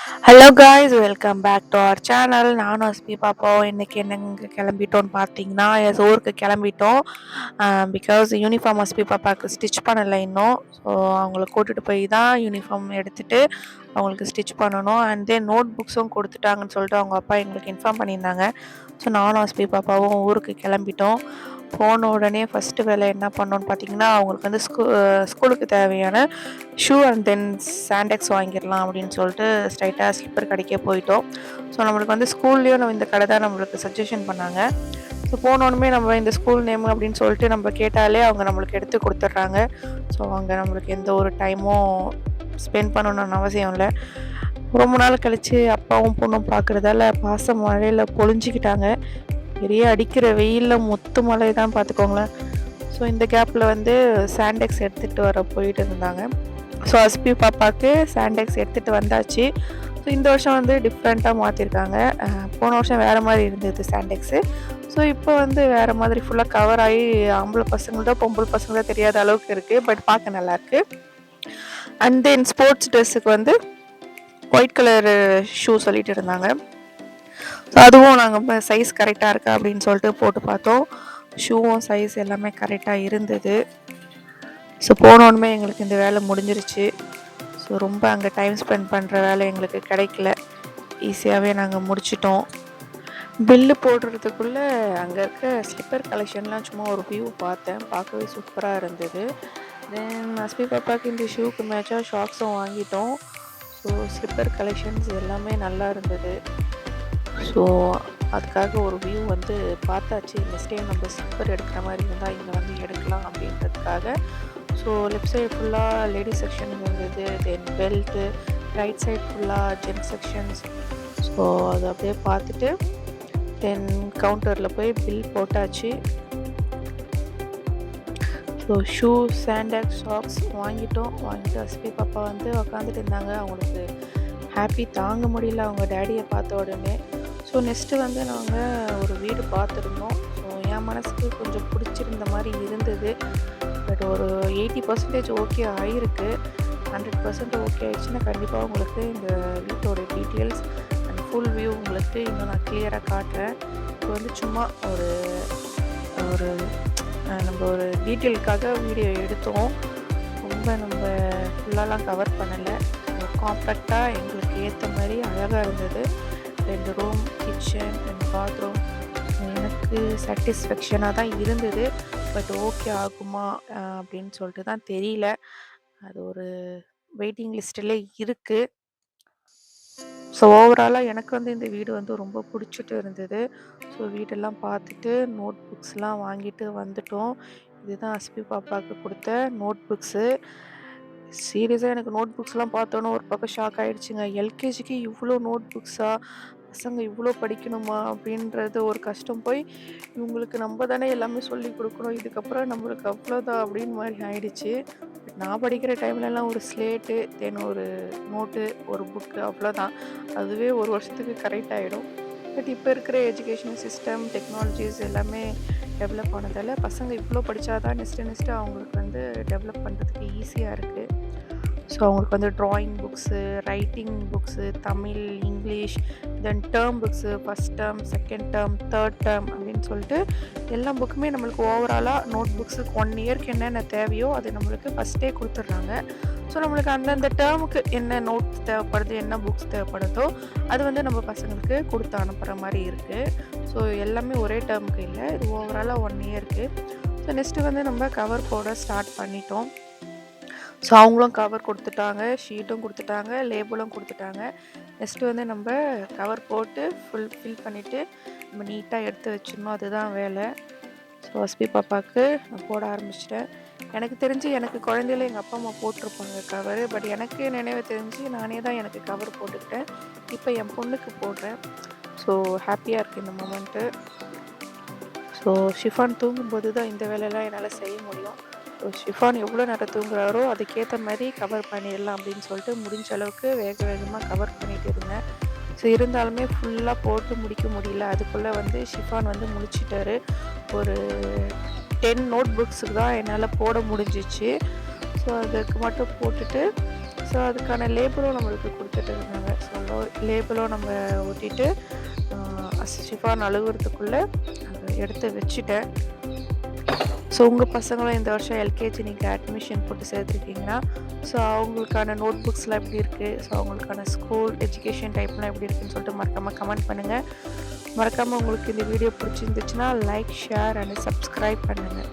Hello guys, welcome back to our channel. நானும் SP பாப்பாவும் இன்றைக்கி என்னங்க கிளம்பிட்டோன்னு பார்த்தீங்கன்னா, எஸ் ஊருக்கு கிளம்பிட்டோம். பிகாஸ் யூனிஃபார்ம் எஸ்பி பாப்பாவுக்கு ஸ்டிச் பண்ணலை இன்னும். ஸோ அவங்கள கூட்டிகிட்டு போய் தான் யூனிஃபார்ம் எடுத்துகிட்டு அவங்களுக்கு ஸ்டிச் பண்ணணும். அண்ட் தென் நோட் புக்ஸும் கொடுத்துட்டாங்கன்னு சொல்லிட்டு அவங்க அப்பா எங்களுக்கு இன்ஃபார்ம் பண்ணியிருந்தாங்க. ஸோ நானும் எஸ்பி பாப்பாவும் ஊருக்கு கிளம்பிட்டோம். போன உடனே ஃபஸ்ட்டு வேலை என்ன பண்ணோன்னு பார்த்தீங்கன்னா, அவங்களுக்கு வந்து ஸ்கூலுக்கு தேவையான ஷூ அண்ட் தென் சாண்டெக்ஸ் வாங்கிடலாம் அப்படின்னு சொல்லிட்டு ஸ்ட்ரைட்டாக ஸ்லிப்பர் கடைக்கே போயிட்டோம். ஸோ நம்மளுக்கு வந்து ஸ்கூல்லேயும் நம்ம இந்த கடை தான் நம்மளுக்கு சஜஷன் பண்ணாங்க. ஸோ போனோடனே நம்ம இந்த ஸ்கூல் நேம் அப்படின்னு சொல்லிட்டு நம்ம கேட்டாலே அவங்க நம்மளுக்கு எடுத்து கொடுத்துட்றாங்க. ஸோ அங்கே நம்மளுக்கு எந்த ஒரு டைமும் ஸ்பெண்ட் பண்ணணும்னு அவசியம் இல்லை. ரொம்ப நாள் கழித்து அப்பாவும் பொண்ணும் பார்க்குறதால பாச மழையில் பொழிஞ்சிக்கிட்டாங்க. பெரிய அடிக்கிற வெயிலில் முத்து மழை தான் பார்த்துக்கோங்களேன். ஸோ இந்த கேப்பில் வந்து சாண்டெக்ஸ் எடுத்துகிட்டு வர போயிட்டு இருந்தாங்க. ஸோ எஸ்பி பாப்பாவுக்கு சாண்டெக்ஸ் எடுத்துகிட்டு வந்தாச்சு. ஸோ இந்த வருஷம் வந்து டிஃப்ரெண்ட்டாக மாற்றிருக்காங்க. போன வருஷம் வேறு மாதிரி இருந்தது சாண்டெக்ஸு. ஸோ இப்போ வந்து வேறு மாதிரி ஃபுல்லாக கவர் ஆகி ஆம்பளை பசங்கள்தோ பொம்பளை பசங்களோ தெரியாத அளவுக்கு இருக்குது. பட் பார்க்க நல்லாயிருக்கு. அண்ட் தென் ஸ்போர்ட்ஸ் ட்ரெஸ்ஸுக்கு வந்து ஒயிட் கலர் ஷூ சொல்லிட்டு இருந்தாங்க. ஸோ அதுவும் நாங்கள் சைஸ் கரெக்டாக இருக்கா அப்படின்னு சொல்லிட்டு போட்டு பார்த்தோம். ஷூவும் சைஸ் எல்லாமே கரெக்டாக இருந்தது. ஸோ போனோன்னுமே எங்களுக்கு இந்த வேலை முடிஞ்சிருச்சு. ஸோ ரொம்ப அங்கே டைம் ஸ்பெண்ட் பண்ணுற வேலை எங்களுக்கு கிடைக்கல. ஈஸியாகவே நாங்கள் முடிச்சிட்டோம். பில்லு போடுறதுக்குள்ளே அங்கே இருக்க ஸ்லிப்பர் கலெக்ஷன்லாம் சும்மா ஒரு வியூ பார்த்தேன். பார்க்கவே சூப்பராக இருந்தது. தென் எஸ்பி பாப்பாவுக்கு இந்த ஷூக்கு மேட்சாக ஷாக்ஸும் வாங்கிட்டோம். ஸோ ஸ்லிப்பர் கலெக்ஷன்ஸ் எல்லாமே நல்லா இருந்தது. ஸோ அதுக்காக ஒரு வியூ வந்து பார்த்தாச்சு. நெக்ஸ்ட் டைம் நம்ம ஸ்லிப்பர் எடுக்கிற மாதிரி இருந்தால் இங்கே வந்து எடுக்கலாம் அப்படின்றதுக்காக. ஸோ லெஃப்ட் சைடு ஃபுல்லாக லேடிஸ் செக்ஷன் இருந்தது. தென் பெல்ட்டு, ரைட் சைடு ஃபுல்லாக ஜென்ஸ் செக்ஷன்ஸ். ஸோ அதை அப்படியே பார்த்துட்டு தென் கவுண்டரில் போய் பில் போட்டாச்சு. ஸோ ஷூ, சாண்டெக்ஸ், ஷாக்ஸ் வாங்கிட்டு எஸ்பி பாப்பா வந்து உக்காந்துட்டு இருந்தாங்க. அவங்களுக்கு ஹாப்பி தாங்க முடியல அவங்க டேடியை பார்த்த உடனே. ஸோ நெக்ஸ்ட்டு வந்து நாங்கள் ஒரு வீடு பார்த்துருந்தோம். ஸோ என் மனசுக்கு கொஞ்சம் பிடிச்சிருந்த மாதிரி இருந்தது. பட் ஒரு 80% ஓகே ஆகிருக்கு. 100% ஓகே ஆகிடுச்சுன்னா கண்டிப்பாக உங்களுக்கு இந்த வீட்டோட டீட்டெயில்ஸ் அண்ட் ஃபுல் வியூ உங்களுக்கு இன்னும் நான் கிளியராக காட்டுறேன். இப்போ வந்து சும்மா ஒரு ஒரு நம்ம ஒரு டீட்டெயிலுக்காக வீடியோ எடுத்தோம். ரொம்ப நம்ம ஃபுல்லாலாம் கவர் பண்ணலை. காம்பேக்டாக எங்களுக்கு ஏற்ற மாதிரி அழகாக இருந்தது. 2 ரூம், கிச்சன் அண்ட் பாத்ரூம் எனக்கு சாட்டிஸ்ஃபேக்ஷனாக தான் இருந்தது. பட் ஓகே ஆகுமா அப்படின்னு சொல்லிட்டு தான் தெரியல. அது ஒரு வெயிட்டிங் லிஸ்ட்டில் இருக்குது. ஸோ ஓவராலாக எனக்கு வந்து இந்த வீடு வந்து ரொம்ப பிடிச்சிட்டு இருந்தது. ஸோ வீடெல்லாம் பார்த்துட்டு நோட் புக்ஸ்லாம் வாங்கிட்டு வந்துட்டோம். இதுதான் எஸ்பி பாப்பாவுக்கு கொடுத்த நோட் புக்ஸு. சீரியஸாக எனக்கு நோட் புக்ஸ்லாம் பார்த்தோன்னே ஒரு பக்கம் ஷாக் ஆகிடுச்சுங்க. எல்கேஜிக்கு இவ்வளோ நோட் புக்ஸா, பசங்க இவ்வளோ படிக்கணுமா அப்படின்றது ஒரு கஷ்டம். போய் இவங்களுக்கு நம்ம தானே எல்லாமே சொல்லி கொடுக்கணும், இதுக்கப்புறம் நம்மளுக்கு அவ்வளோதான் அப்படின்னு மாதிரி ஆயிடுச்சு. நான் படிக்கிற டைம்லலாம் ஒரு ஸ்லேட்டு, தென் ஒரு நோட்டு, ஒரு புக்கு அவ்வளோதான். அதுவே ஒரு வருஷத்துக்கு கரெக்ட் ஆகிடும். பட் இப்போ இருக்கிற எஜுகேஷன் சிஸ்டம், டெக்னாலஜிஸ் எல்லாமே டெவலப் ஆனதால் பசங்க இவ்வளோ படித்தா தான் நெக்ஸ்ட்டு அவங்களுக்கு வந்து டெவலப் பண்ணுறதுக்கு ஈஸியாக இருக்குது. ஸோ அவங்களுக்கு வந்து drawing books, writing books, Tamil, English, then term books, first term, second term, third term அப்படின்னு சொல்லிட்டு எல்லா புக்குமே நம்மளுக்கு ஓவராலாக நோட் புக்ஸுக்கு 1 இயர்க்கு என்னென்ன தேவையோ அது நம்மளுக்கு ஃபஸ்ட்டே கொடுத்துட்றாங்க. ஸோ நம்மளுக்கு அந்தந்த டேர்முக்கு என்ன நோட்ஸ் தேவைப்படுது, என்ன புக்ஸ் தேவைப்படுதோ அது வந்து நம்ம பசங்களுக்கு கொடுத்து அனுப்புகிற மாதிரி இருக்குது. ஸோ எல்லாமே ஒரே டேர்முக்கு இல்லை, இது ஓவராலாக 1 இயருக்கு. ஸோ நெக்ஸ்ட்டு வந்து நம்ம கவர் போட ஸ்டார்ட் பண்ணிட்டோம். ஸோ அவங்களும் கவர் கொடுத்துட்டாங்க, ஷீட்டும் கொடுத்துட்டாங்க, லேபிளும் கொடுத்துட்டாங்க. நெக்ஸ்ட்டு வந்து நம்ம கவர் போட்டு ஃபில் பண்ணிவிட்டு நம்ம நீட்டாக எடுத்து வச்சிடணும். அதுதான் வேலை. ஸோ எஸ்பி பாப்பாவுக்கு நான் போட ஆரம்பிச்சிட்டேன். எனக்கு தெரிஞ்சு எனக்கு குழந்தையில எங்கள் அப்பா அம்மா போட்டிருப்பாங்க கவரு. பட் எனக்கு நினைவு தெரிஞ்சு நானே தான் எனக்கு கவர் போட்டுக்கிட்டேன். இப்போ என் பொண்ணுக்கு போடுறேன். ஸோ ஹாப்பியாக இருக்குது இந்த மொமெண்ட்டு. ஸோ ஷிஃபான் தூங்கும்போது தான் இந்த வேலையெல்லாம் என்னால் செய்ய முடியும். ஸோ ஷிஃபான் எவ்வளோ நேரம் தூங்குறாரோ அதுக்கேற்ற மாதிரி கவர் பண்ணிடலாம் அப்படின்னு சொல்லிட்டு முடிஞ்ச அளவுக்கு வேகமாக கவர் பண்ணிகிட்டு இருந்தேன். ஸோ இருந்தாலுமே ஃபுல்லாக போட்டு முடிக்க முடியல. அதுக்குள்ளே வந்து ஷிஃபான் வந்து முடிச்சிட்டாரு. ஒரு 10 நோட் புக்ஸுக்கு தான் என்னால் போட முடிஞ்சிச்சு. ஸோ அதுக்கு மட்டும் போட்டுட்டு ஸோ அதுக்கான லேபிளும் நம்மளுக்கு கொடுத்துட்டு இருந்தாங்க. ஸோ லேபிளும் நம்ம ஒட்டிட்டு ஷிஃபான் அழுகுறதுக்குள்ளே அதை எடுத்து வச்சுட்டேன். ஸோ உங்கள் பசங்களும் இந்த வருஷம் எல்கேஜி நீங்கள் அட்மிஷன் போட்டு சேர்த்துருக்கீங்கன்னா, ஸோ அவங்களுக்கான நோட் புக்ஸ்லாம் எப்படி இருக்குது, ஸோ அவங்களுக்கான ஸ்கூல் எஜுகேஷன் டைப்லாம் எப்படி இருக்குதுன்னு சொல்லிட்டு மறக்காமல் கமெண்ட் பண்ணுங்கள். மறக்காமல் உங்களுக்கு இந்த வீடியோ பிடிச்சிருந்துச்சுன்னா லைக், ஷேர் அண்ட் சப்ஸ்கிரைப் பண்ணுங்கள்.